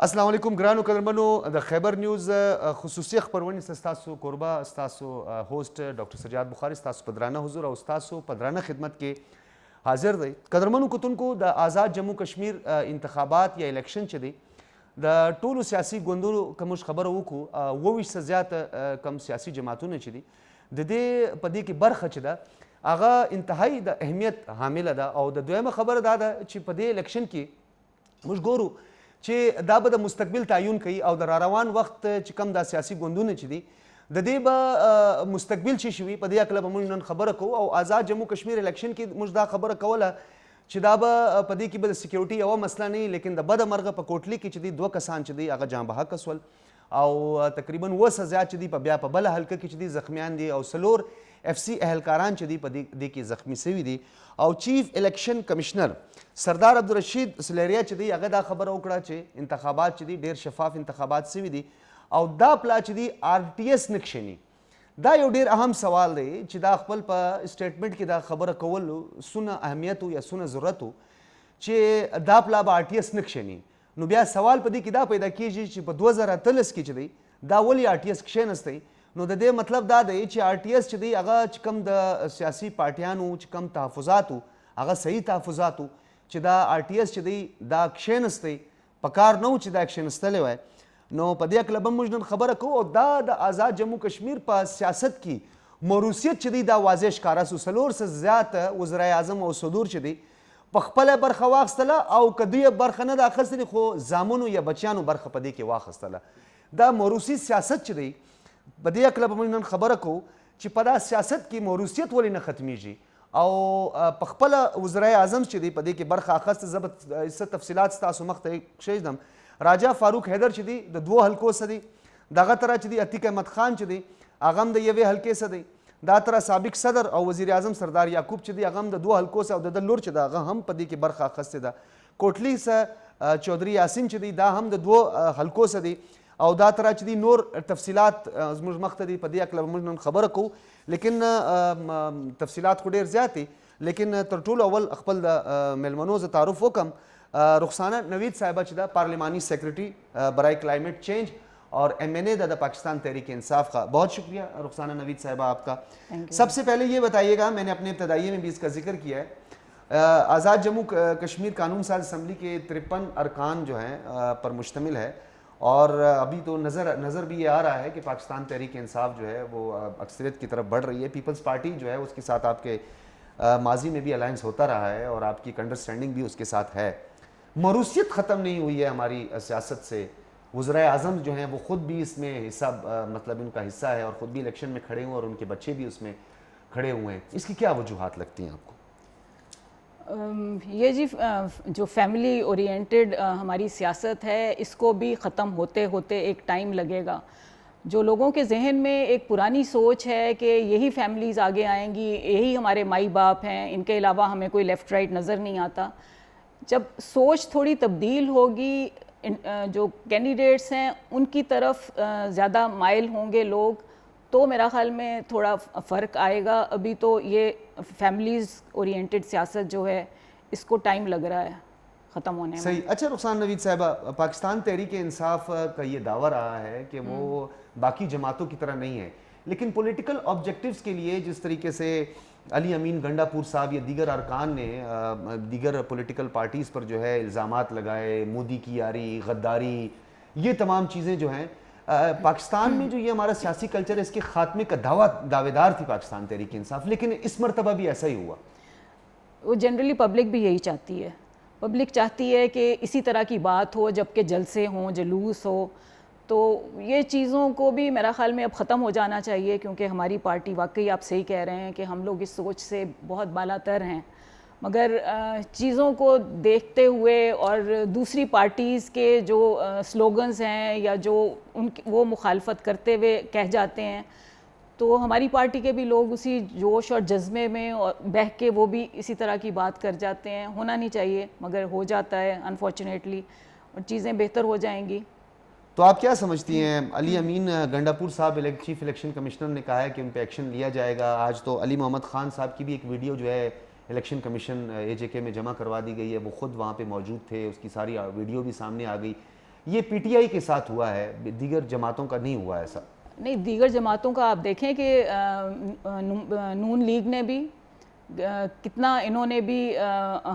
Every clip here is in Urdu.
السلام علیکم ګرانو قدرمنو د خیبر نیوز خصوصي خبرونه ستاسو کوربه ستاسو هوست ډاکټر سجاد بخاری ستاسو په درانه حضور او ستاسو په درانه خدمت کې حاضر دی. قدرمنو کتونکو د آزاد جموں کشمیر انتخابات یا الیکشن چې دی د ټولو سیاسي ګوندونو که موږ خبره وکړو 28 زیات کم سیاسي جماعتونه چې دي د دې په دې کې برخه چې ده هغه انتهایی د اهمیت حامله ده او د دویمه خبره دا ده چې په دې الیکشن کې موږ ګورو چې دا به د مستقبل تعین کوي او د راروان وخت چې کم دا سیاسي ګوندونه چې دي د دې به مستقبل چې شوي په دې هکله به موږ نن خبره کوو او آزاد جموں کشمیر الیکشن کې موږ دا خبره کوله چې دا به په دې کې به د سکیورټي یوه مسله نه وي لیکن د بده مرغه په کوټلي کې چې دي دوه کسان چې دي هغه جان بحقه سول او تقریبا 9 زیات چې دي په بیا په بله حلقه کې چې دي زخمیان دي او څلور اف سی اهلکاران چې دي په دې کې زخمی سوي دي او چیف الیکشن کمشنر سردار عبدالرشید سلیریا چې دی هغه دا خبره وکړه چې انتخابات چې دي ډېر شفاف انتخابات سوي دي او دا پلا چې دی آر ټي ایس نه کښېني. دا یو ډېر اهم سوال دی چې دا خپل په سټیټمنټ کې دا خبره کول څونه اهمیت یا څونه ضرورت و چې دا پلا به آر ټي ایس نه کښېني. نو بیا سوال په دې کې دا پیدا کېږي چې په 2013 کې چې دی دا ولې آر ټي ایس کښېنستی نو د دې مطلب دا دی چې آر ټي ایس چې دی هغه چې کوم د سیاسي پارټیانو چې کوم تحفظات و هغه صحیح تحفظات و چې دا آر ټي ایس چې دی دا کښېنستی په کار نه و چې دا کښېنستلی وای. نو په دې هکله به موږ نن خبره کوو او دا د آزاد جموں کشمیر په سیاست کې موروثیت چې دی دا واضح ښکاره سو. 400 زیات وزرای اعظم او صدور چې دی په خپله برخه واخیستله او که دوی برخه نه ده اخیستلې خو زامنو یا بچیانو برخه په دې کې واخیستله. دا موروثي سیاست چې دی په دې هکله به موږ نن خبره کوو چې په دا سیاست کې موروثیت ولې نه ختمیږي او په خپله وزرای اعظم چې دی په دې کې برخه اخیسته. زه به څه تفصیلات ستاسو مخ ته کښېږدم. راجا فاروق حیدر چې دی د 2 حلقو څه دی دغه طرح چې دی عتیق احمد خان چې دی هغه هم د یوې حلقې څه دی دا طرح سابق صدر او وزیر اعظم سردار یعقوب چې دی هغه هم د 2 حلقو څه او د ده لور چې ده هغه هم په دې کې برخه اخیستې ده. کوټلي څه چودھری یاسین چې دی دا هم د 2 حلقو څه دی او دا طرح چې دی نور تفصیلات زموږ مخ ته دي په دې هکله به موږ نن خبره کوو لیکن تفصیلات خو ډېر زیات دي لیکن تر ټولو اول خپل د میلمنو زه تعارف وکم. رخسانہ نوید صاحبہ چې دا پارلیمانی سیکرٹری برائے کلائمیٹ چینج اور ایم این اے دا پاکستان تحریک انصاف کا. بہت شکریہ رخسانہ نوید صاحبہ آپ کا. سب سے پہلے یہ بتائیے گا میں نے اپنے ابتدائیے میں بھی اس کا ذکر کیا ہے آزاد جموں کشمیر قانون ساز اسمبلی کے 53 ارکان جو ہیں پر مشتمل ہے اور ابھی تو نظر بھی یہ آ رہا ہے کہ پاکستان تحریک انصاف جو ہے وہ اکثریت کی طرف بڑھ رہی ہے. پیپلز پارٹی جو ہے اس کے ساتھ آپ کے ماضی میں بھی الائنس ہوتا رہا ہے اور آپ کی ایک انڈرسٹینڈنگ بھی اس کے ساتھ ہے. موروثیت ختم نہیں ہوئی ہے ہماری سیاست سے. وزرائے اعظم جو ہیں وہ خود بھی اس میں حصہ مطلب ان کا حصہ ہے اور خود بھی الیکشن میں کھڑے ہوئے اور ان کے بچے بھی اس میں کھڑے ہوئے ہیں. اس کی کیا وجوہات لگتی ہیں آپ کو؟ یہ جی جو فیملی اورینٹڈ ہماری سیاست ہے اس کو بھی ختم ہوتے ہوتے ایک ٹائم لگے گا. جو لوگوں کے ذہن میں ایک پرانی سوچ ہے کہ یہی فیملیز آگے آئیں گی یہی ہمارے مائی باپ ہیں ان کے علاوہ ہمیں کوئی لیفٹ رائٹ نظر نہیں آتا. جب سوچ تھوڑی تبدیل ہوگی جو کینڈیڈیٹس ہیں ان کی طرف زیادہ مائل ہوں گے لوگ تو میرا خیال میں تھوڑا فرق آئے گا. ابھی تو یہ فیملیز اورینٹڈ سیاست جو ہے اس کو ٹائم لگ رہا ہے ختم ہونے میں. صحیح. اچھا رخسان نوید صاحبہ پاکستان تحریک انصاف کا یہ دعویٰ رہا ہے کہ وہ باقی جماعتوں کی طرح نہیں ہے لیکن پولیٹیکل آبجیکٹیوز کے لیے جس طریقے سے علی امین گنڈا پور صاحب یا دیگر ارکان نے دیگر پولیٹیکل پارٹیز پر جو ہے الزامات لگائے مودی کی یاری غداری یہ تمام چیزیں جو ہیں پاکستان میں جو یہ ہمارا سیاسی کلچر ہے اس کے خاتمے کا دعوے دار تھی پاکستان تحریک انصاف لیکن اس مرتبہ بھی ایسا ہی ہوا. وہ جنرلی پبلک بھی یہی چاہتی ہے. پبلک چاہتی ہے کہ اسی طرح کی بات ہو جبکہ جلسے ہوں جلوس ہو تو یہ چیزوں کو بھی میرا خیال میں اب ختم ہو جانا چاہیے کیونکہ ہماری پارٹی واقعی آپ صحیح کہہ رہے ہیں کہ ہم لوگ اس سوچ سے بہت بالا تر ہیں مگر چیزوں کو دیکھتے ہوئے اور دوسری پارٹیز کے جو سلوگنز ہیں یا جو وہ مخالفت کرتے ہوئے کہہ جاتے ہیں تو ہماری پارٹی کے بھی لوگ اسی جوش اور جذبے میں اور بہہ کے وہ بھی اسی طرح کی بات کر جاتے ہیں. ہونا نہیں چاہیے مگر ہو جاتا ہے انفارچونیٹلی اور چیزیں بہتر ہو جائیں گی. تو آپ کیا سمجھتی ہیں علی امین گنڈا پور صاحب چیف الیکشن کمشنر نے کہا ہے کہ ان پہ ایکشن لیا جائے گا. آج تو علی محمد خان صاحب کی بھی ایک ویڈیو جو ہے الیکشن کمیشن اے جے کے میں جمع کروا دی گئی ہے وہ خود وہاں پہ موجود تھے اس کی ساری ویڈیو بھی سامنے آ گئی. یہ پی ٹی آئی کے ساتھ ہوا ہے, دیگر جماعتوں کا نہیں ہوا ایسا. نہیں, دیگر جماعتوں کا آپ دیکھیں کہ نون لیگ نے بھی کتنا, انہوں نے بھی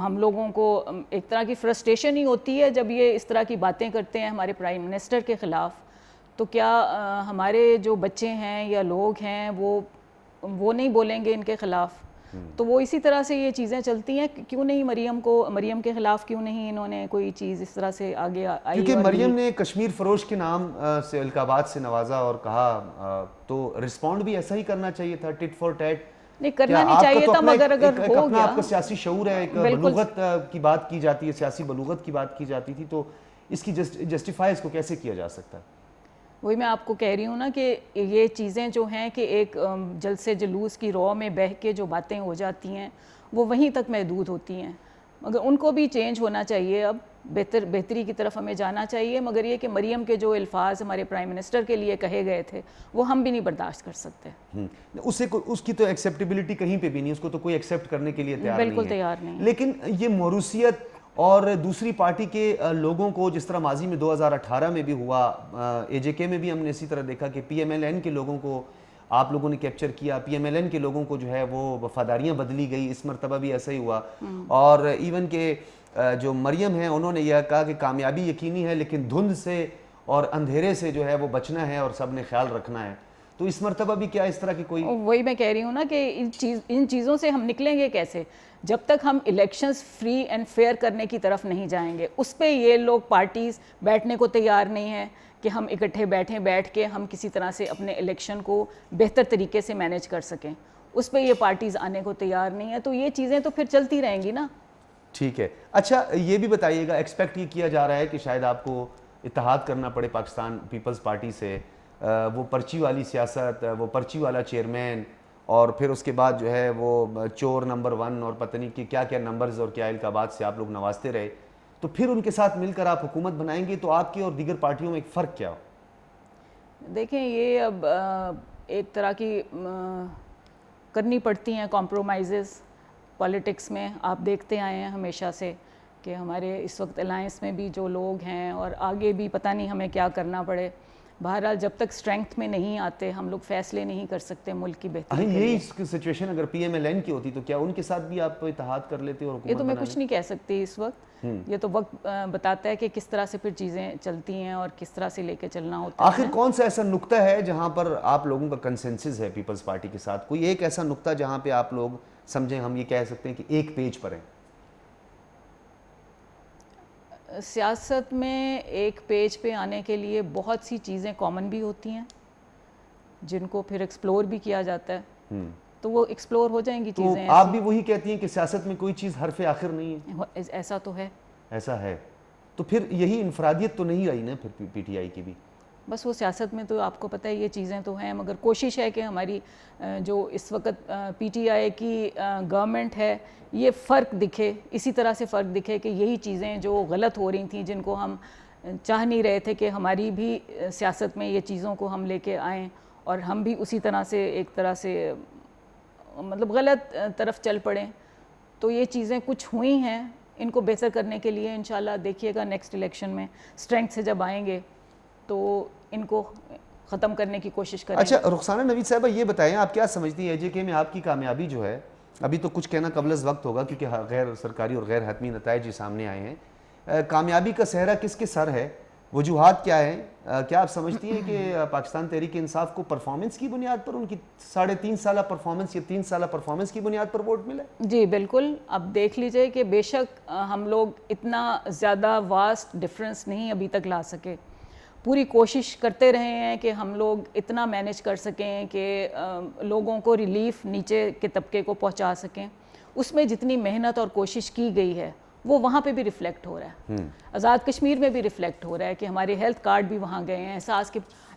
ہم لوگوں کو ایک طرح کی فرسٹریشن ہی ہوتی ہے جب یہ اس طرح کی باتیں کرتے ہیں ہمارے پرائم منسٹر کے خلاف. تو کیا ہمارے جو بچے ہیں یا لوگ ہیں وہ نہیں بولیں گے ان کے خلاف؟ تو وہ اسی طرح سے یہ چیزیں چلتی ہیں. کیوں نہیں مریم کے خلاف کیوں نہیں انہوں نے کوئی چیز اس طرح سے آگے آئی؟ کیونکہ مریم نے کشمیر فروش کے نام سے القابات سے نوازا اور کہا, تو رسپونڈ بھی ایسا ہی کرنا چاہیے تھا, ٹٹ فور ٹیٹ. نہیں, کرنا نہیں چاہیے تھا, مگر اگر ہو گیا. آپ کا سیاسی شعور ہے, ایک بلوغت کی بات کی جاتی ہے, سیاسی بلوغت کی بات کی جاتی تھی, تو اس کی جسٹیفائی اس کو کیسے کیا جا سکتا ہے؟ وہی میں آپ کو کہہ رہی ہوں نا کہ یہ چیزیں جو ہیں کہ ایک جلسے جلوس کی رو میں بہہ کے جو باتیں ہو جاتی ہیں وہ وہیں تک محدود ہوتی ہیں, مگر ان کو بھی چینج ہونا چاہیے. اب بہتری کی طرف ہمیں جانا چاہیے, مگر یہ کہ مریم کے جو الفاظ ہمارے پرائم منسٹر کے لیے کہے گئے تھے وہ ہم بھی نہیں برداشت کر سکتے. اس کی تو ایکسیپٹیبلٹی کہیں پہ بھی نہیں, اس کو تو کوئی ایکسیپٹ کرنے کے لیے تیار نہیں ہے. بالکل تیار نہیں. لیکن یہ موروثیت اور دوسری پارٹی کے لوگوں کو, جس طرح ماضی میں 2018 میں بھی ہوا, اے جے کے میں بھی ہم نے اسی طرح دیکھا کہ پی ایم ایل این کے لوگوں کو آپ لوگوں نے کیپچر کیا, پی ایم ایل این کے لوگوں کو جو ہے وہ وفاداریاں بدلی گئی. اس مرتبہ بھی ایسا ہی ہوا. اور ایون کہ جو مریم ہیں انہوں نے یہ کہا کہ کامیابی یقینی ہے لیکن دھند سے اور اندھیرے سے جو ہے وہ بچنا ہے اور سب نے خیال رکھنا ہے. تو اس مرتبہ بھی کیا اس طرح کی کوئی, وہی میں کہہ رہی ہوں نا کہ ان چیزوں سے ہم نکلیں گے کیسے جب تک ہم الیکشنز فری اینڈ فیئر کرنے کی طرف نہیں جائیں گے. اس پہ یہ لوگ پارٹیز بیٹھنے کو تیار نہیں ہیں کہ ہم اکٹھے بیٹھ کے ہم کسی طرح سے اپنے الیکشن کو بہتر طریقے سے مینیج کر سکیں. اس پہ یہ پارٹیز آنے کو تیار نہیں ہیں, تو یہ چیزیں تو پھر چلتی رہیں گی نا. ٹھیک ہے. اچھا یہ بھی بتائیے گا, ایکسپیکٹ یہ کیا جا رہا ہے کہ شاید آپ کو اتحاد کرنا پڑے پاکستان پیپلز پارٹی سے, وہ پرچی والی سیاست, وہ پرچی والا چیئرمین, اور پھر اس کے بعد جو ہے وہ چور نمبر 1 اور پتہ نہیں کہ کیا کیا نمبرز اور کیا القابات سے آپ لوگ نوازتے رہے, تو پھر ان کے ساتھ مل کر آپ حکومت بنائیں گے, تو آپ کے اور دیگر پارٹیوں میں ایک فرق کیا ہو؟ دیکھیں, یہ اب ایک طرح کی کرنی پڑتی ہیں کمپرومائزز پالیٹکس میں. آپ دیکھتے آئے ہیں ہمیشہ سے کہ ہمارے اس وقت الائنس میں بھی جو لوگ ہیں اور آگے بھی پتہ نہیں ہمیں کیا کرنا پڑے. بہرحال جب تک اسٹرینتھ میں نہیں آتے ہم لوگ فیصلے نہیں کر سکتے ملک کی بہتری کے لیے. یہی سچویشن اگر پی ایم ایل این کی ہوتی تو کیا ان کے ساتھ بھی آپ اتحاد کر لیتے اور حکومت یہ تو میں کچھ نہیں کہہ سکتی اس وقت. یہ تو وقت بتاتا ہے کہ کس طرح سے پھر چیزیں چلتی ہیں اور کس طرح سے لے کے چلنا ہوتا ہے. آخر کون سا ایسا نقطہ ہے جہاں پر آپ لوگوں کا کنسنسس ہے پیپلز پارٹی کے ساتھ؟ کوئی ایک ایسا نقطہ جہاں پہ آپ لوگ سمجھیں, ہم یہ کہہ سکتے ہیں کہ ایک پیج پر ہیں؟ سیاست میں ایک پیج پہ آنے کے لیے بہت سی چیزیں کامن بھی ہوتی ہیں جن کو پھر ایکسپلور بھی کیا جاتا ہے, تو وہ ایکسپلور ہو جائیں گی چیزیں. آپ بھی وہی کہتی ہیں کہ سیاست میں کوئی چیز حرف آخر نہیں ہے؟ ایسا تو ہے. ایسا ہے تو پھر یہی انفرادیت تو نہیں رہی نا پھر پی ٹی آئی کی بھی؟ بس وہ سیاست میں تو آپ کو پتہ ہے یہ چیزیں تو ہیں, مگر کوشش ہے کہ ہماری جو اس وقت پی ٹی آئی کی گورنمنٹ ہے یہ فرق دکھے, اسی طرح سے فرق دکھے کہ یہی چیزیں جو غلط ہو رہی تھیں, جن کو ہم چاہ نہیں رہے تھے کہ ہماری بھی سیاست میں یہ چیزوں کو ہم لے کے آئیں اور ہم بھی اسی طرح سے ایک طرح سے مطلب غلط طرف چل پڑیں. تو یہ چیزیں کچھ ہوئی ہیں, ان کو بہتر کرنے کے لیے انشاءاللہ دیکھیے گا نیکسٹ الیکشن میں اسٹرینتھ سے جب آئیں گے تو ان کو ختم کرنے کی کوشش کریں. اچھا رخسانہ نوید صاحبہ یہ بتائیں, آپ کیا سمجھتی ہیں اے جے کے میں آپ کی کامیابی جو ہے, ابھی تو کچھ کہنا قبل از وقت ہوگا کیونکہ غیر سرکاری اور غیر حتمی نتائج سامنے آئے ہیں, کامیابی کا صحرا کس کے سر ہے, وجوہات کیا ہیں؟ کیا آپ سمجھتی ہیں کہ پاکستان تحریک انصاف کو پرفارمنس کی بنیاد پر, ان کی 3.5 سالہ پرفارمنس یا 3 سالہ پرفارمنس کی بنیاد پر ووٹ ملے؟ جی بالکل. اب دیکھ لیجئے کہ بے شک ہم لوگ اتنا زیادہ واسٹ ڈفرینس نہیں ابھی تک لا سکے, پوری کوشش کرتے رہے ہیں کہ ہم لوگ اتنا مینیج کر سکیں کہ لوگوں کو ریلیف نیچے کے طبقے کو پہنچا سکیں. اس میں جتنی محنت اور کوشش کی گئی ہے وہ وہاں پہ بھی ریفلیکٹ ہو رہا ہے, آزاد کشمیر میں بھی ریفلیکٹ ہو رہا ہے کہ ہمارے ہیلتھ کارڈ بھی وہاں گئے ہیں,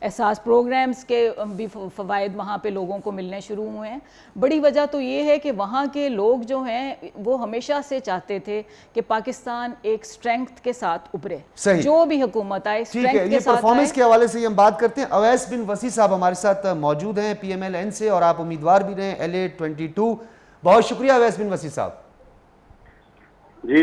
احساس پروگرامز کے بھی فوائد وہاں پہ لوگوں کو ملنے شروع ہوئے ہیں. بڑی وجہ تو یہ ہے کہ وہاں کے لوگ جو ہیں وہ ہمیشہ سے چاہتے تھے کہ پاکستان ایک اسٹرینتھ کے ساتھ ابھرے, جو بھی حکومت آئے اسٹرینتھ کے ساتھ آئے. پرفارمنس کے حوالے سے ہم بات کرتے ہیں. اویس بن وسیع صاحب ہمارے ساتھ موجود ہیں پی ایم ایل این سے, اور آپ امیدوار بھی رہے LA 22. بہت شکریہ اویس بن وسیع صاحب. جی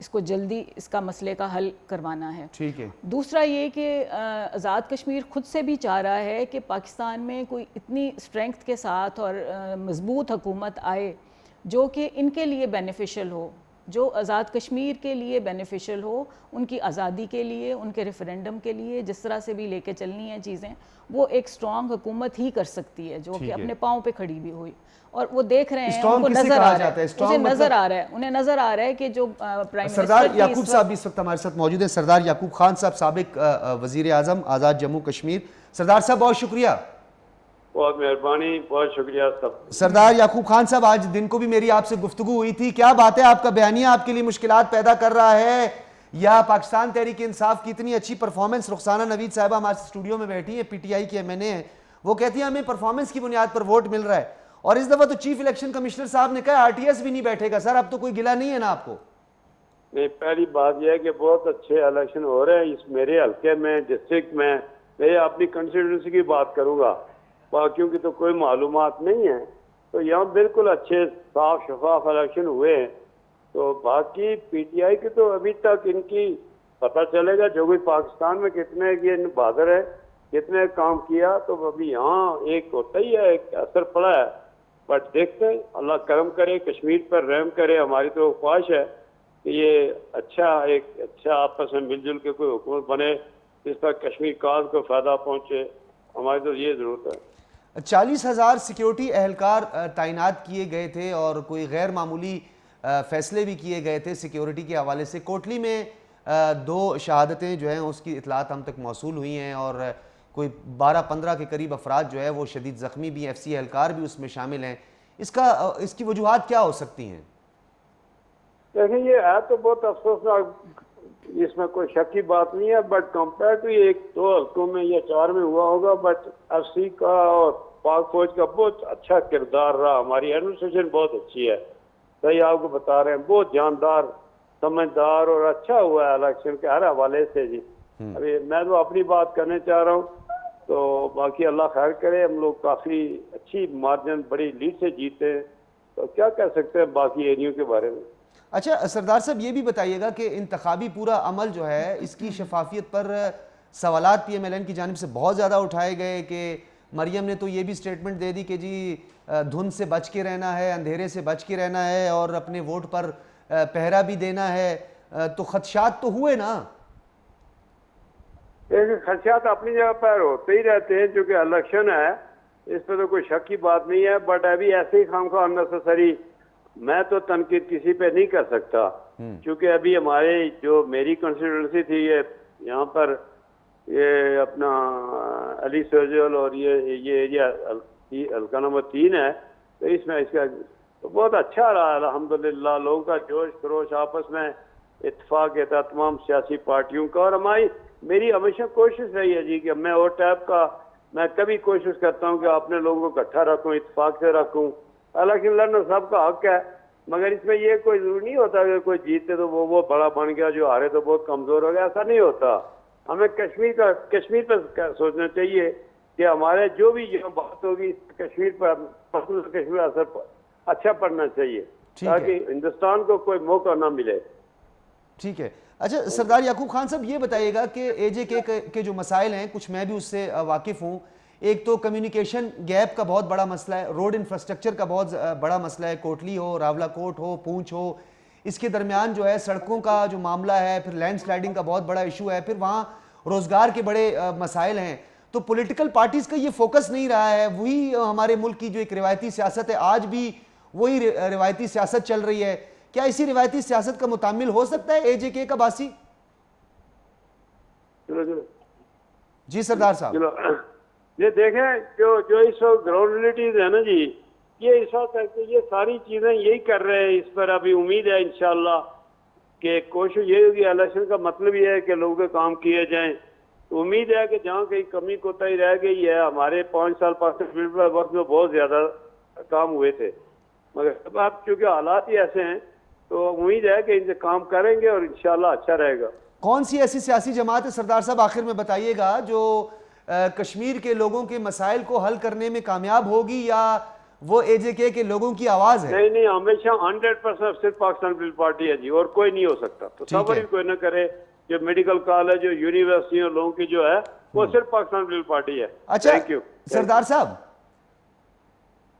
اس کو جلدی اس کا مسئلے کا حل کروانا ہے. ٹھیک ہے. دوسرا یہ کہ آزاد کشمیر خود سے بھی چاہ رہا ہے کہ پاکستان میں کوئی اتنی اسٹرینگتھ کے ساتھ اور مضبوط حکومت آئے جو کہ ان کے لیے بینیفیشل ہو, جو آزاد کشمیر کے لیے بینیفیشل ہو, ان کی آزادی کے لیے, ان کے ریفرینڈم کے لیے, جس طرح سے بھی لے کے چلنی ہیں چیزیں, وہ ایک سٹرانگ حکومت ہی کر سکتی ہے جو کہ اپنے پاؤں پہ کھڑی بھی ہوئی. اور وہ دیکھ رہے ہیں, ان کو نظر آ رہا ہے, انہیں نظر آ رہا ہے کہ جو پرائم سردار یعقوب صاحب اس وقت ہمارے ساتھ موجود ہیں. سردار یعقوب خان صاحب, سابق وزیر اعظم آزاد جموں کشمیر. سردار صاحب بہت شکریہ. بہت مہربانی, بہت شکریہ سب. سردار یعقوب خان صاحب, آج دن کو بھی میری آپ سے گفتگو ہوئی تھی, کیا بات ہے, آپ کا بیانیہ آپ کے لیے مشکلات پیدا کر رہا ہے یا پاکستان تحریک انصاف کی اتنی اچھی پرفارمنس؟ رخسانہ نوید صاحبہ ہمارے اسٹوڈیو میں بیٹھی ہیں, پی ٹی آئی کی ایم این اے ہیں, وہ کہتی ہیں ہمیں پرفارمنس کی بنیاد پر ووٹ مل رہا ہے, اور اس دفعہ تو چیف الیکشن کمشنر صاحب نے کہا آر ٹی ایس بھی نہیں بیٹھے گا. سر اب تو کوئی گلہ نہیں ہے نا آپ کو؟ نہیں, پہلی بات یہ ہے کہ بہت اچھے الیکشن ہو رہے ہیں اس میرے حلقے میں, ڈسٹرکٹ میں. میں اپنی کنسٹیٹوئنسی کی بات کروں گا, باقیوں کی تو کوئی معلومات نہیں ہے. تو یہاں بالکل اچھے صاف شفاف الیکشن ہوئے ہیں. تو باقی پی ٹی آئی کی تو ابھی تک ان کی پتہ چلے گا جو بھی پاکستان میں کتنے یہ بہادر ہے, کتنے کام کیا. تو ابھی یہاں ایک ہوتا ہی ہے, ایک اثر پڑا ہے, بٹ دیکھتے ہیں, اللہ کرم کرے, کشمیر پر رحم کرے. ہماری تو خواہش ہے کہ یہ ایک اچھا آپس میں مل جل کے کوئی حکومت بنے جس پر کشمیر کاز کو فائدہ پہنچے. ہماری تو یہ ضرورت ہے. 40,000 سیکیورٹی اہلکار تعینات کیے گئے تھے اور کوئی غیر معمولی فیصلے بھی کیے گئے تھے سیکیورٹی کے حوالے سے. کوٹلی میں 2 شہادتیں جو ہیں اس کی اطلاعات ہم تک موصول ہوئی ہیں, اور کوئی 12-15 کے قریب افراد جو ہے وہ شدید زخمی بھی, ایف سی اہلکار بھی اس میں شامل ہیں. اس کی وجوہات کیا ہو سکتی ہیں؟ دیکھیں, یہ ہے تو بہت افسوسناک, اس میں کوئی شک کی بات نہیں ہے, بٹ کمپیئر ٹو 1-2 حلقوں میں یا 4 میں ہوا ہوگا, بٹ ایف سی کا اور پاک فوج کا بہت اچھا کردار رہا. ہماری ایڈمنسٹریشن بہت اچھی ہے, صحیح آپ کو بتا رہے ہیں, بہت جاندار, سمجھدار اور اچھا ہوا ہے الیکشن کے ہر حوالے سے. جی ابھی میں تو اپنی بات کرنے چاہ رہا ہوں, تو باقی اللہ خیر کرے. ہم لوگ کافی اچھی مارجن, بڑی لیڈ سے جیتے ہیں, تو کیا کہہ سکتے ہیں باقی ایریوں کے بارے میں. اچھا سردار صاحب, یہ بھی بتائیے گا کہ انتخابی پورا عمل جو ہے اس کی شفافیت پر سوالات پی ایم ایل این کی جانب سے بہت زیادہ اٹھائے گئے کہ مریم نے تو یہ بھی سٹیٹمنٹ دے دی کہ جی دھند سے بچ کے رہنا ہے, اندھیرے سے بچ کے رہنا ہے, اور اپنے ووٹ پر پہرا بھی دینا ہے. تو خدشات تو ہوئے نا؟ خدشات اپنی جگہ پر ہوتے ہی رہتے ہیں, چونکہ الیکشن ہے, اس پہ تو کوئی شک کی بات نہیں ہے. بٹ ابھی ایسے ہی خامخواہ اننیسیسری میں تو تنقید کسی پہ نہیں کر سکتا, کیونکہ ابھی ہمارے جو میری کنسٹیٹوئنسی تھی یہاں پر یہ اپنا علی سرجل اور یہ ایریا حلقہ نمبر 3 ہے, تو اس میں اس کا تو بہت اچھا رہا الحمدللہ. لوگوں کا جوش خروش, آپس میں اتفاق تھا تمام سیاسی پارٹیوں کا. اور میری ہمیشہ کوشش رہی ہے جی کہ میں اور ٹائپ کا, میں کبھی کوشش کرتا ہوں کہ اپنے لوگوں کو اکٹھا رکھوں, اتفاق سے رکھوں. حالانکہ لڑنا سب کا حق ہے, مگر اس میں یہ کوئی ضروری نہیں ہوتا کہ کوئی جیتے تو وہ بڑا بن گیا, جو ہارے تو بہت کمزور ہو گیا. ایسا نہیں ہوتا. ہمیں کشمیر پر سوچنا چاہیے کہ ہمارے جو بھی یہ بات ہوگی کشمیر پر, کشمیر اثر اچھا پڑنا چاہیے تاکہ ہندوستان کو کوئی موقع نہ ملے. ٹھیک ہے. اچھا سردار یعقوب خان صاحب, یہ بتائیے گا کہ اے جے کے جو مسائل ہیں, کچھ میں بھی اس سے واقف ہوں. ایک تو کمیونیکیشن گیپ کا بہت بڑا مسئلہ ہے, روڈ انفراسٹرکچر کا بہت بڑا مسئلہ ہے, کوٹلی ہو, راولا کوٹ ہو, پونچھ ہو, اس کے درمیان جو ہے سڑکوں کا جو معاملہ ہے, پھر لینڈ سلائڈنگ کا بہت بڑا ایشو ہے, پھر وہاں روزگار کے بڑے مسائل ہیں. تو پولیٹیکل پارٹیز کا یہ فوکس نہیں رہا ہے. وہی ہمارے ملک کی جو ایک روایتی سیاست ہے, آج بھی وہی روایتی سیاست چل رہی ہے. کیا اسی روایتی سیاست کا متعامل ہو سکتا ہے اے جے کے کا باسی؟ جی سردار صاحب. یہ دیکھیں جو اس وقت گراؤنڈ ریلیٹیز ہے نا جی, یہ اس وقت یہ ساری چیزیں یہی کر رہے ہیں. اس پر ابھی امید ہے انشاءاللہ کہ کوشش یہ ہوگی. الیکشن کا مطلب یہ ہے کہ لوگوں کے کام کیے جائیں. امید ہے کہ جہاں کہیں کمی کوتاہی رہ گئی ہے, ہمارے 5 سال وقت میں بہت زیادہ کام ہوئے تھے, مگر اب چونکہ حالات ہی ایسے ہیں تو امید ہے کہ ان سے کام کریں گے اور انشاءاللہ اچھا رہے گا. کون سی ایسی سیاسی جماعت ہے سردار صاحب, آخر میں بتائیے گا, جو کشمیر کے لوگوں کے مسائل کو حل کرنے میں کامیاب ہوگی, یا وہ AJK کے لوگوں کی آواز ہے. نہیں نہیں, ہمیشہ 100% صرف پاکستان پیپل پارٹی ہے جی, اور کوئی نہیں ہو سکتا. تو صبر بھی کوئی نہ کرے. جو میڈیکل کالج, جو یونیورسٹیوں لوگوں کی جو ہے وہ صرف پاکستان پیپل پارٹی ہے. اچھا تھینک یو سردار صاحب.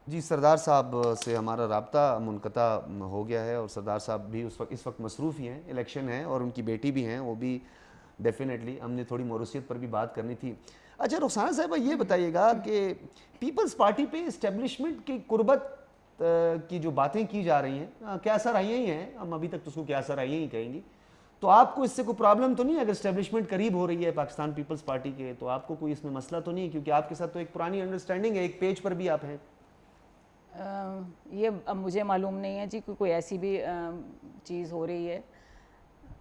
جی سردار صاحب سے ہمارا رابطہ منقطع ہو گیا ہے, اور سردار صاحب بھی اس وقت مصروف ہی ہیں, الیکشن ہے, اور ان کی بیٹی بھی ہیں, وہ بھی ڈیفینیٹلی ہم نے تھوڑی موروثیت پر بھی بات کرنی تھی. اچھا رخسانہ صاحبہ یہ بتائیے گا کہ پیپلز پارٹی پہ اسٹیبلشمنٹ کی قربت کی جو باتیں کی جا رہی ہیں, کیا اثر آئی ہی ہیں, ہم ابھی تک تو اس کو کیا اثر آئی ہی کہیں گی, تو آپ کو اس سے کوئی پرابلم تو نہیں ہے؟ اگر اسٹیبلشمنٹ قریب ہو رہی ہے پاکستان پیپلز پارٹی کے, تو آپ کو کوئی اس میں مسئلہ تو نہیں ہے, کیونکہ آپ کے ساتھ تو ایک پرانی انڈرسٹینڈنگ ہے, ایک پیج پر بھی آپ ہیں. یہ اب مجھے معلوم نہیں ہے جی کوئی ایسی بھی چیز ہو رہی ہے.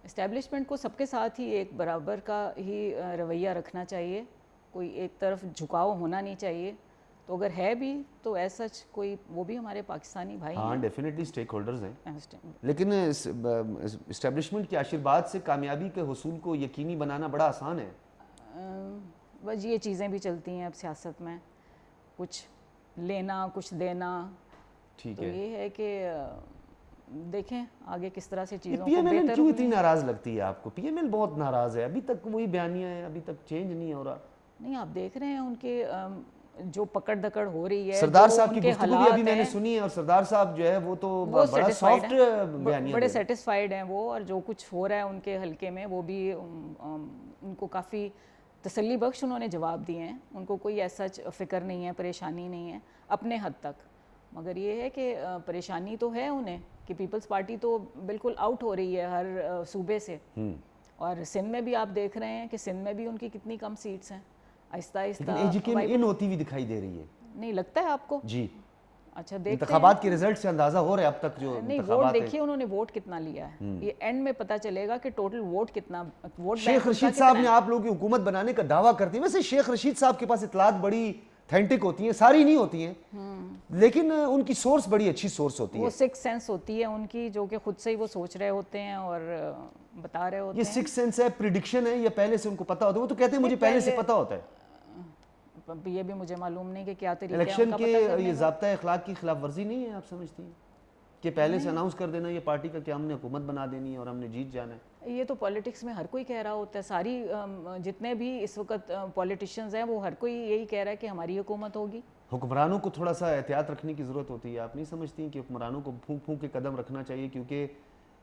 اسٹیبلشمنٹ کو سب کے ساتھ ہی ایک برابر کا ہی رویہ رکھنا چاہیے, کوئی ایک طرف جھکاؤ ہونا نہیں چاہیے. تو اگر ہے بھی تو ایسا کوئی, وہ بھی ہمارے پاکستانی بھائی ہیں. ہاں ڈیفینیٹلی اسٹیک ہولڈرز ہیں, لیکن اسٹیبلشمنٹ کے آشرواد سے کامیابی کے حصول کو یقینی بنانا بڑا آسان ہے. بس یہ چیزیں بھی چلتی ہیں اب سیاست میں, کچھ لینا کچھ دینا. ٹھیک تو ہے, یہ ہے کہ دیکھیں آگے کس طرح سے چیزوں پی کو ایم ایل بہتر کیوں اتنی ناراض لگتی ہے آپ کو؟ پی ایم ایل بہت ناراض ہے, ابھی تک وہی بیانیاں ہیں, ابھی تک چینج نہیں ہو رہا. نہیں آپ دیکھ رہے ہیں ان کے جو پکڑ دکڑ ہو رہی ہے, سردار جو صاحب ان کی کے گفتگو بھی ابھی میں نے حالات سنی ہے, اور سردار صاحب جو ہے وہ تو وہ بڑا سافٹ بیانیاں بڑے دے. سیٹسفائیڈ ہیں وہ, اور جو کچھ ہو رہا ہے ان کے حلقے میں وہ بھی ان کو کافی تسلی بخش انہوں نے جواب دیے ہیں. ان کو کوئی ایسا فکر نہیں ہے, پریشانی نہیں ہے اپنے حد تک. مگر یہ ہے کہ پریشانی تو ہے انہیں کہ پیپلز پارٹی تو بالکل آؤٹ ہو رہی ہے ہر صوبے سے, اور سندھ میں بھی آپ دیکھ رہے ہیں کہ سندھ میں بھی ان کی کتنی کم سیٹس ہیں. آہستہ لیکن آہستہ AJK میں ان ہوتی ہوئی دکھائی دے رہی ہے. نہیں لگتا ہے آپ کو؟ جی اچھا دیکھتے ہیں. انتخابات کے رزلٹ سے اندازہ ہو رہا ہے اب تک جو نہیں ووٹ دیکھیے انہوں نے ووٹ کتنا لیا ہے, یہ اینڈ میں پتہ چلے گا کہ ٹوٹل ووٹ کتنا, ووٹ شیخ رشید صاحب نے آپ لوگوں کی حکومت بنانے کا دعویٰ کرتی ہیں. ویسے شیخ رشید صاحب کے پاس اطلاعات بڑی تھینٹک ہوتی ہیں, ساری نہیں ہوتی ہیں, لیکن ان کی سورس بڑی اچھی سورس ہوتی ہے. وہ سکس سینس ہوتی ہے ان کی, جو کہ خود سے ہی وہ سوچ رہے ہوتے ہیں اور بتا رہے ہوتے یہ ہیں. سکس سینس ہے, پریڈکشن ہے, یا پہلے سے ان کو پتا ہوتا ہے؟ وہ تو کہتے ہیں مجھے پہلے سے پتا ہوتا ہے. یہ بھی مجھے معلوم نہیں کہ کیا طریقہ ہے الیکشن ان کا کے پتہ کرنے یہ کا. ضابطۂ اخلاق کی خلاف ورزی نہیں ہے آپ سمجھتی ہیں کہ پہلے سے اناؤنس کر دینا یہ پارٹی کا کہ ہم نے حکومت بنا دینی ہے اور ہم نے جیت جانا ہے؟ یہ تو پالیٹکس میں ہر کوئی کہہ رہا ہوتا ہے, ساری جتنے بھی اس وقت پالیٹیشینز ہیں وہ ہر کوئی یہی کہہ رہا ہے کہ ہماری حکومت ہوگی. حکمرانوں کو تھوڑا سا احتیاط رکھنے کی ضرورت ہوتی ہے, آپ نہیں سمجھتی کہ حکمرانوں کو پھونک پھونک کے قدم رکھنا چاہیے, کیونکہ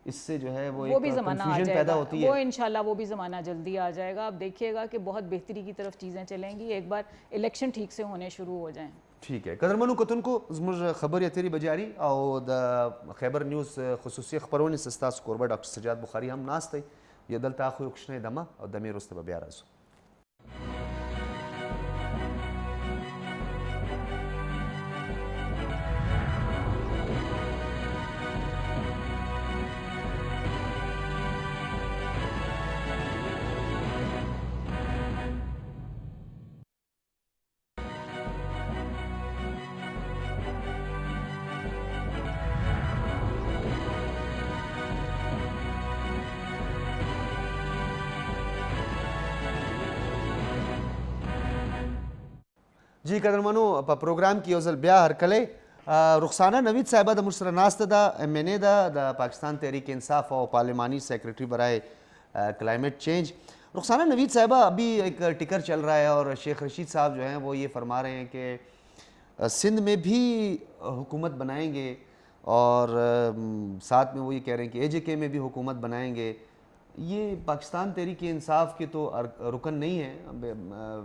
اس سے جو ہے وہ بھی ایک زمانہ آ کنفیوژن جائے پیدا گا, ہوتی ہے. وہ انشاءاللہ وہ بھی زمانہ جلدی آ جائے گا. آپ دیکھیے گا کہ بہت بہتری کی طرف چیزیں چلیں گی ایک بار الیکشن ٹھیک سے ہونے شروع ہو جائیں. ٹھیک ہے قدرمنو کتونکو زموږ خبرې اترې بجاري او د خیبر نیوز خصوصي خپرونې څخه ستاسو کوربه ډاکټر سجاد بخاري هم ناست دی. یا دلته اخو یو کوچنی دمه او دمې وروسته به بیا راځو. جی قدرمنو په پروګرام کې یو ځل بیا هرکلی رخسانه نوید صاحبه د موږ سره ناسته ده, MNA ده د پاکستان تحریک انصاف اور پارلیمانی سیکرٹری برائے کلائمیٹ چینج. رخسانہ نوید صاحبہ ابھی ایک ٹکر چل رہا ہے اور شیخ رشید صاحب جو ہیں وہ یہ فرما رہے ہیں کہ سندھ میں بھی حکومت بنائیں گے, اور ساتھ میں وہ یہ کہہ رہے ہیں کہ AJK میں بھی حکومت بنائیں گے. یہ پاکستان تحریک انصاف کے تو رکن نہیں ہیں,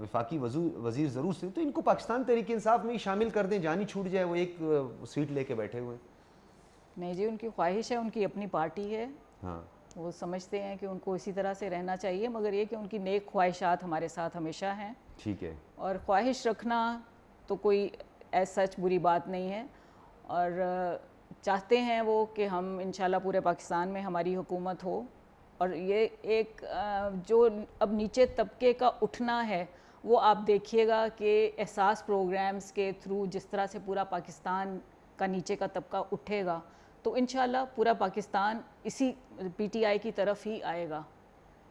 وفاقی وزیر ضرور سے, تو ان کو پاکستان تحریک انصاف میں ہی شامل کر دیں, جانی چھوٹ جائے, وہ ایک سیٹ لے کے بیٹھے ہوئے ہیں. نہیں جی ان کی خواہش ہے, ان کی اپنی پارٹی ہے, ہاں وہ سمجھتے ہیں کہ ان کو اسی طرح سے رہنا چاہیے, مگر یہ کہ ان کی نیک خواہشات ہمارے ساتھ ہمیشہ ہیں. ٹھیک ہے, اور خواہش رکھنا تو کوئی ایز سچ بری بات نہیں ہے, اور چاہتے ہیں وہ کہ ہم انشاءاللہ پورے پاکستان میں ہماری حکومت ہو. اور یہ ایک جو اب نیچے طبقے کا اٹھنا ہے وہ آپ دیکھیے گا کہ احساس پروگرامز کے تھرو جس طرح سے پورا پاکستان کا نیچے کا طبقہ اٹھے گا تو انشاءاللہ پورا پاکستان اسی PTI کی طرف ہی آئے گا.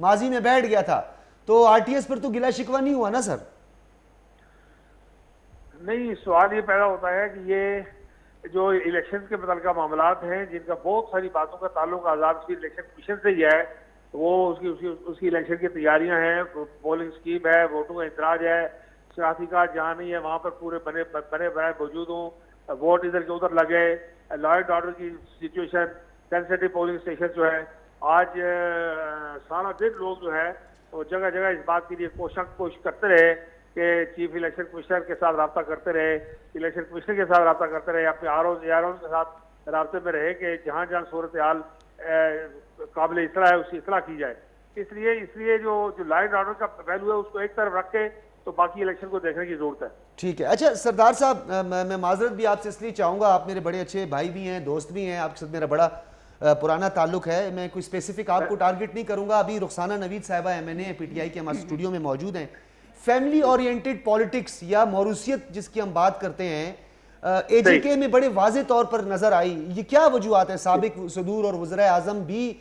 ماضی میں بیٹھ گیا تھا، تو آر ٹی ایس پر تو گلا شکوہ نہیں ہوا نا سر؟ نہیں، سوال یہ پیدا ہوتا ہے کہ یہ جو الیکشن کے متعلقہ معاملات ہیں جن کا بہت ساری باتوں کا تعلق آزاد کشمیر الیکشن کمیشن سے ہی ہے، وہ اس کی الیکشن کی تیاریاں ہیں، پولنگ سکیم ہے، ووٹوں کا اندراج ہے، شناختی کارڈ جہاں نہیں ہے وہاں پر پورے بنے بنائے موجود ہوں، ووٹ ادھر کے ادھر لگے، لا اینڈ آرڈر کی سچویشن، سینسیٹیو پولنگ اسٹیشن جو ہے، آج سارا دن لوگ جو ہے وہ جگہ جگہ اس بات کے لیے کوشش کرتے رہے کہ چیف الیکشن کمشنر کے ساتھ رابطہ کرتے رہے، الیکشن کمشنر کے ساتھ رابطہ کرتے رہے، اپنے آر او کے ساتھ رابطے میں رہے کہ جہاں جہاں صورتحال قابل اصلاح ہے اس کی اصلاح کی جائے۔ اس لیے جو لا اینڈ آرڈر کا پہلو ہے اس کو ایک طرف رکھ کے تو باقی الیکشن کو دیکھنے کی ضرورت ہے۔ ٹھیک ہے، اچھا سردار صاحب، میں معذرت بھی آپ سے اس لیے چاہوں گا، آپ میرے بڑے اچھے بھائی بھی ہیں، دوست بھی ہیں، آپ کے ساتھ میرا بڑا پرانا تعلق ہے، میں کوئی اسپیسیفک آپ کو ٹارگٹ نہیں کروں گا۔ ابھی رخسانہ نوید صاحبہ MNA پی ٹی آئی کے ہمارے اسٹوڈیو میں موجود ہیں۔ فیملی اورینٹڈ پالیٹکس یا موروثیت جس کی ہم بات کرتے ہیں، اے جے کے میں بڑے واضح طور پر نظر آئی، یہ کیا وجوہات ہیں؟ سابق صدور اور وزراء اعظم بھی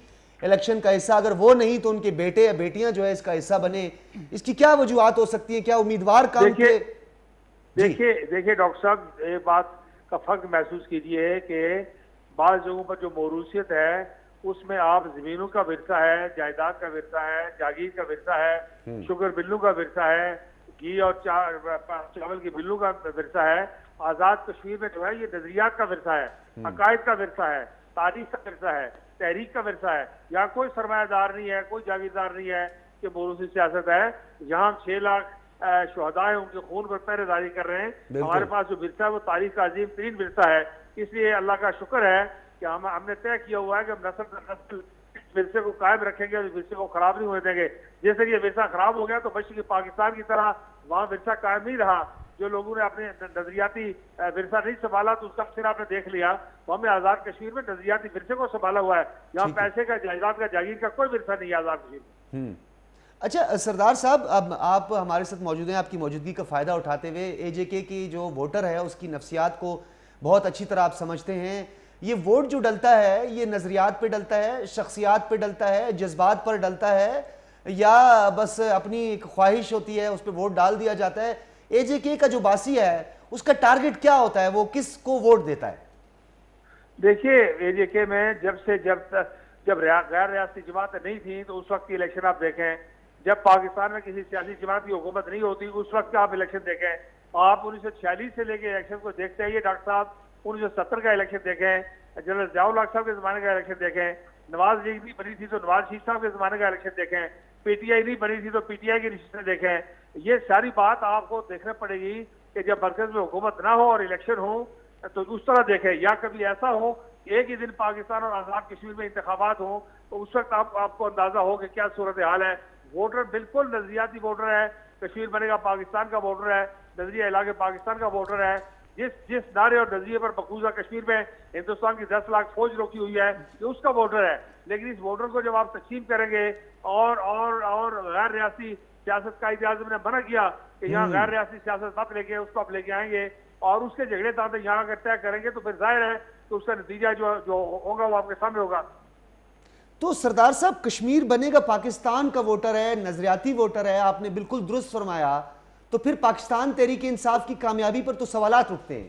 الیکشن کا حصہ، اگر وہ نہیں تو ان کے بیٹے یا بیٹیاں جو ہے اس کا حصہ بنے، اس کی کیا وجوہات ہو سکتی ہیں؟ کیا امیدوار کام کے؟ دیکھیے ڈاکٹر صاحب، ایک بات کا فرق محسوس کیجئے کہ بعض جگہوں پر جو موروثیت ہے اس میں آپ زمینوں کا ورثہ ہے، جائیداد کا ورثہ ہے، جاگیر کا ورثہ ہے، شوگر بلوں کا ورثہ ہے، گھی اور چاول کی بلوں کا ورثہ ہے۔ آزاد کشمیر میں جو ہے یہ نظریات کا ورثہ ہے، عقائد کا ورثہ ہے، تاریخ کا ورثہ ہے، تحریک کا ورثہ ہے۔ یہاں کوئی سرمایہ دار نہیں ہے، کوئی جاگیردار نہیں ہے کہ موروثی سیاست ہے۔ یہاں 6 لاکھ شہداء ہیں، ان کے خون پر پہرے داری کر رہے ہیں۔ ہمارے پاس جو ورثہ ہے وہ تاریخ کا عظیم ترین ورثہ ہے۔ اس لیے اللہ کا شکر ہے کہ ہم نے طے کیا ہوا ہے کہ ہم نسل در نسل اس ورثے کو قائم رکھیں گے اور اس ورثے کو خراب نہیں ہونے دیں گے۔ جیسے کہ یہ ورثہ خراب ہو گیا تو مشرقی پاکستان کی طرح وہاں ورثہ قائم نہیں رہا۔ جو لوگوں نے اپنے نظریاتی ورثہ نہیں سنبھالا تو اس کا پھر آپ نے دیکھ لیا، وہاں میں آزاد کشمیر میں نظریاتی ورثے کو سنبھالا ہوا ہے۔ یہاں پیسے کا، جائیداد کا، جاگیر کا کوئی ورثہ نہیں ہے آزاد کشمیر میں۔ اچھا سردار صاحب، اب آپ ہمارے ساتھ موجود ہیں، آپ کی موجودگی کا فائدہ اٹھاتے ہوئے اے جے کے کی جو ووٹر ہے اس کی نفسیات کو بہت اچھی طرح آپ سمجھتے ہیں۔ یہ ووٹ جو ڈلتا ہے یہ نظریات پہ ڈلتا ہے، شخصیات پہ ڈلتا ہے، جذبات پر ڈلتا ہے، یا بس اپنی ایک خواہش ہوتی ہے اس پہ ووٹ ڈال دیا جاتا ہے؟ اے جے کے کا جو باسی ہے اس کا ٹارگٹ کیا ہوتا ہے؟ وہ کس کو ووٹ دیتا ہے؟ دیکھیے اے جے کے میں جب غیر ریاستی جماعتیں نہیں تھیں تو اس وقت کی الیکشن آپ دیکھیں، جب پاکستان میں کسی سیاسی جماعت کی حکومت نہیں ہوتی اس وقت کا آپ الیکشن دیکھیں، آپ 1946 سے لے کے الیکشن کو دیکھتے ہیں۔ یہ ڈاکٹر صاحب 1970 کا الیکشن دیکھیں، جنرل ضیاء الحق صاحب کے زمانے کا الیکشن دیکھیں، نواز لیگ نہیں بنی تھی تو نواز شریف صاحب کے زمانے کا الیکشن دیکھیں، پی ٹی آئی نہیں بنی تھی تو پی ٹی آئی کی نشستیں دیکھیں۔ یہ ساری بات آپ کو دیکھنا پڑے گی کہ جب مرکز میں حکومت نہ ہو اور الیکشن ہو تو اس طرح دیکھیں، یا کبھی ایسا ہو کہ ایک ہی دن پاکستان اور آزاد کشمیر میں انتخابات ہوں تو اس وقت آپ کو اندازہ ہو کہ کیا صورتحال ہے۔ ووٹر بالکل نظریاتی ووٹر ہے، کشمیر بنے گا پاکستان کا ووٹر ہے، نظریہ علاقے پاکستان کا ووٹر ہے۔ جس نعرے اور نظریے پر مقبوضہ کشمیر میں ہندوستان کی 10 لاکھ فوج روکی ہوئی ہے یہ اس کا ووٹر ہے۔ لیکن اس ووٹر کو جب آپ تقسیم کریں گے اور غیر ریاستی سیاست کا اعظم نے منع کیا کہ یہاں غیر ریاستی سیاست مت لے کے اس کو آپ لے کے آئیں گے اور اس کے جھگڑے تانتے یہاں اگر طے کریں گے تو پھر ظاہر ہے کہ اس کا نتیجہ جو ہوگا وہ آپ کے سامنے ہوگا۔ تو سردار صاحب، کشمیر بنے گا پاکستان کا ووٹر ہے، نظریاتی ووٹر ہے، آپ نے بالکل درست فرمایا، تو پھر پاکستان تحریک انصاف کی کامیابی پر تو سوالات اٹھتے ہیں۔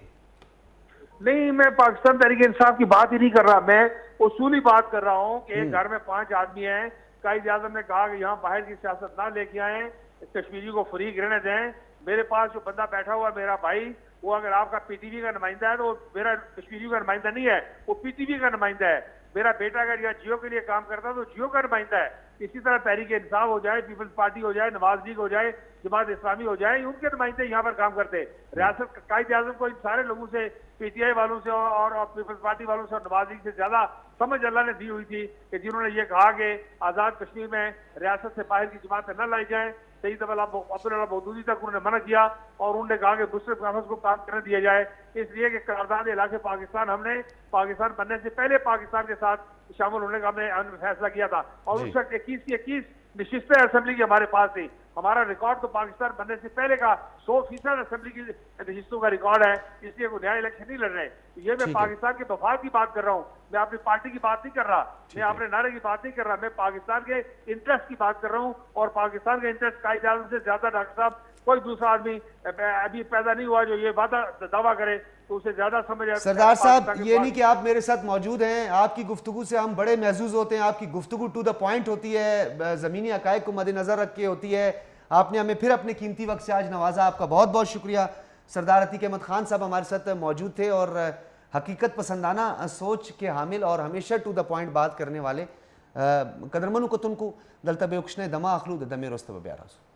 نہیں، میں پاکستان تحریک انصاف کی بات ہی نہیں کر رہا، میں اصولی بات کر رہا ہوں کہ ایک گھر میں 5 آدمی ہیں، قائد اعظم نے کہا کہ یہاں باہر کی سیاست نہ لے کے آئیں، کشمیری کو فریق رہنے دیں۔ میرے پاس جو بندہ بیٹھا ہوا میرا بھائی، وہ اگر آپ کا پی ٹی وی کا نمائندہ ہے تو وہ میرا کشمیری کا نمائندہ نہیں ہے، وہ پی ٹی وی کا نمائندہ ہے۔ میرا بیٹا اگر یہاں جیو کے لیے کام کرتا ہے تو جیو کا نمائندہ ہے۔ اسی طرح تحریک انصاف ہو جائے، پیپلز پارٹی ہو جائے، نواز لیگ ہو جائے، جماعت اسلامی ہو جائے، ان کے نمائندے یہاں پر کام کرتے۔ ریاست کا قائد اعظم کو ان سارے لوگوں سے، پی ٹی آئی والوں سے اور پیپلز پارٹی والوں سے اور نواز لیگ سے زیادہ سمجھ اللہ نے دی ہوئی تھی کہ جنہوں نے یہ کہا کہ آزاد کشمیر میں ریاست سے باہر کی جماعتیں نہ لائی جائیں۔ سید عبداللہ مودودی تک انہوں نے منع کیا اور انہوں نے کہا کہ مسلم کانفرنس کو کام کرنے دیا جائے، اس لیے کہ قرارداد علاقے پاکستان ہم نے پاکستان بننے سے پہلے پاکستان کے ساتھ شامل ہونے کا ہم نے فیصلہ کیا تھا، اور اس وقت 21 کی 21 نشستیں اسمبلی کی ہمارے پاس تھی۔ ہمارا ریکارڈ تو پاکستان بننے سے پہلے کا 100% اسمبلی کی نشستوں کا ریکارڈ ہے، اس لیے وہ نیا الیکشن نہیں لڑ رہے. یہ میں پاکستان کے مفاد کی بات کر رہا ہوں، میں اپنی پارٹی کی بات نہیں کر رہا، میں اپنے نعرے کی بات نہیں کر رہا، میں پاکستان کے انٹرسٹ کی بات کر رہا ہوں. اور پاکستان کے انٹرسٹ قائد اعظم سے زیادہ ڈاکٹر صاحب کوئی دوسرا آدمی ابھی پیدا نہیں ہوا جو یہ وعدہ دعویٰ کرے تو اسے زیادہ سمجھ آتا ہے. سردار صاحب یہ نہیں کہ آپ میرے ساتھ موجود ہیں، آپ کی گفتگو سے ہم بڑے محظوظ ہوتے ہیں، آپ کی گفتگو ٹو دا پوائنٹ ہوتی ہے، زمینی حقائق کو مد نظر رکھ کے ہوتی ہے. آپ نے ہمیں پھر اپنے قیمتی وقت سے آج نوازا، آپ کا بہت بہت شکریہ. سردار عتیق احمد خان صاحب ہمارے ساتھ موجود تھے اور حقیقت پسندانہ سوچ کے حامل اور ہمیشہ ٹو دا پوائنٹ بات کرنے والے. قدرمنو کتنکو دلتا بے اکشنے دما اخلو دمی رست بیارازو.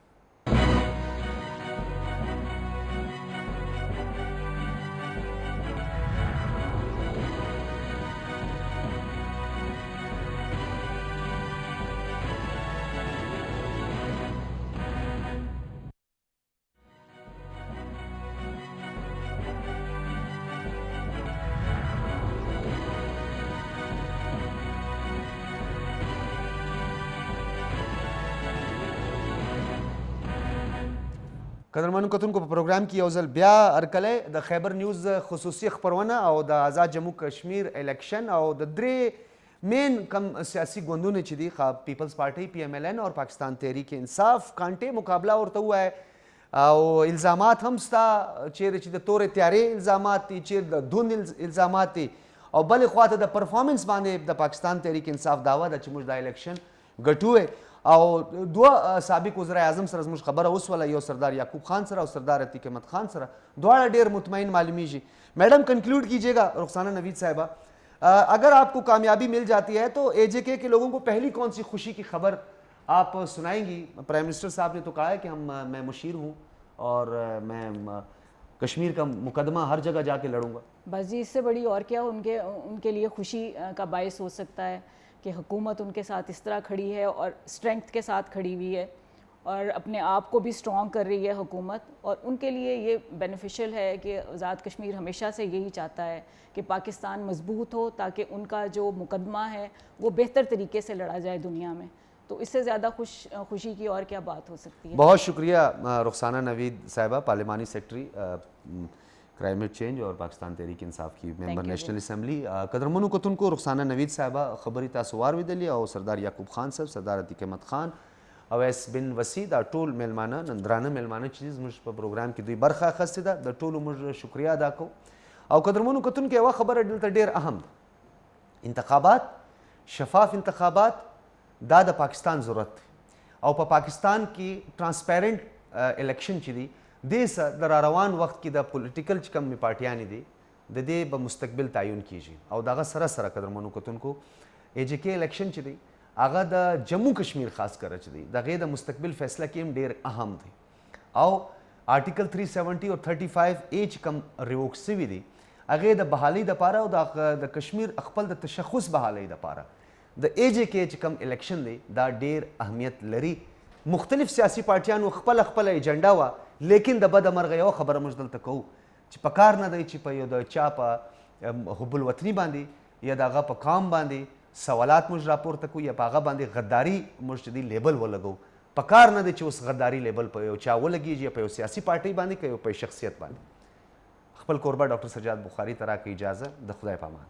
قدرمنو کتونکو په پروګرام کې یو ځل بیا هرکلی د خیبر نیوز خصوصي خپرونه او د آزاد جموں کشمیر الیکشن او د درې مین کم سیاسي ګوندونه چې دي peoples party P M L N اور پاکستان تحریک انصاف کانټې مقابله ورته ووایه او الزامات هم ستا چیرې چې د تورې تیارې الزامات دي، چیرې د دون الزامات دي او بلې خواته د پرفارمنس باندې د پاکستان تحریک انصاف دعوه ده چې موږ دا الیکشن ګټو او دوه سابق وزرای اعظم سره زموږ خبره وسوله، یو سردار یعقوب خان سره او سردار عتیق احمد خان سره، دواړه ډیر مطمئن معلومیږي. میڈم کنکلوڈ کیجیے گا رخسانہ نوید صاحبہ، اگر آپ کو کامیابی مل جاتی ہے تو اے جے کے لوگوں کو پہلی کون سی خوشی کی خبر آپ سنائیں گی؟ پرائم منسٹر صاحب نے تو کہا ہے کہ میں مشیر ہوں اور میں کشمیر کا مقدمہ ہر جگہ جا کے لڑوں گا. بس جی اس سے بڑی اور کیا ان کے لیے خوشی کا باعث ہو سکتا ہے کہ حکومت ان کے ساتھ اس طرح کھڑی ہے اور اسٹرینگتھ کے ساتھ کھڑی ہوئی ہے اور اپنے آپ کو بھی اسٹرانگ کر رہی ہے حکومت. اور ان کے لیے یہ بینیفیشل ہے کہ آزاد کشمیر ہمیشہ سے یہی چاہتا ہے کہ پاکستان مضبوط ہو تاکہ ان کا جو مقدمہ ہے وہ بہتر طریقے سے لڑا جائے دنیا میں. تو اس سے زیادہ خوشی کی اور کیا بات ہو سکتی ہے. بہت شکریہ رخسانہ نوید صاحبہ، پارلیمانی سیکرٹری کلائمیٹ چینج اور پاکستان تحریک انصاف کی ممبر نیشنل اسمبلی. قدرمنو کتونکو رخسانہ نوید صاحبہ خبرې تاسو واورېدلې او سردار یعقوب خان صاحب، سردار عتیق احمد خان، اویس بن وسیع، دا ټول میلمانه نن درانه میلمانه چې زموږ په پروګرام کې دوی برخه اخیستې ده، د ټولو موږ شکریہ ادا کوو. او قدرمنو کتونکو یوه خبره دلته ډېر اهم ده، انتخابات، شفاف انتخابات دا د پاکستان ضرورت دی او په پاکستان کې ټرانسپیرنٹ الیکشن چې دی دې سره د راروان وخت کې د پولیټیکل چې کومې پارټیانې دي د دې به مستقبل تعین کیږي او دغه سره سره قدرمنو کتونکو ای جے کے الیکشن چې دی هغه د جموں کشمیر خاص کر چې دی د هغې د مستقبل فیصله کې هم ډېر اهم دی او آرټیکل 370 او 35 چې کوم ریووک سوي دي هغې د بحالۍ دپاره او د کشمیر خپل د تشخص بحالۍ دپاره د ای جے کے چې کوم الیکشن دی دا ډېر اهمیت لري. مختلف سیاسي پارټیانو خپله خپله ایجنډا وه، لیکن د بده مرغه یوه خبره موږ دلته کوو چې په کار نه دی چې په یو د چا په حب الوطني باندې یا د هغه په قام باندې سوالات موږ راپورته کوو یا په هغه باندې غداري موږ چې دی لیبل ولګو. په کار نه دی چې اوس غداري لیبل په یو چا ولګېږي یا په یو سیاسي پارټۍ باندې که یو په شخصیت باندې. خپل کوربه ډاکټر سجاد بخاري ته راکړئ اجازه، د خدای په امان.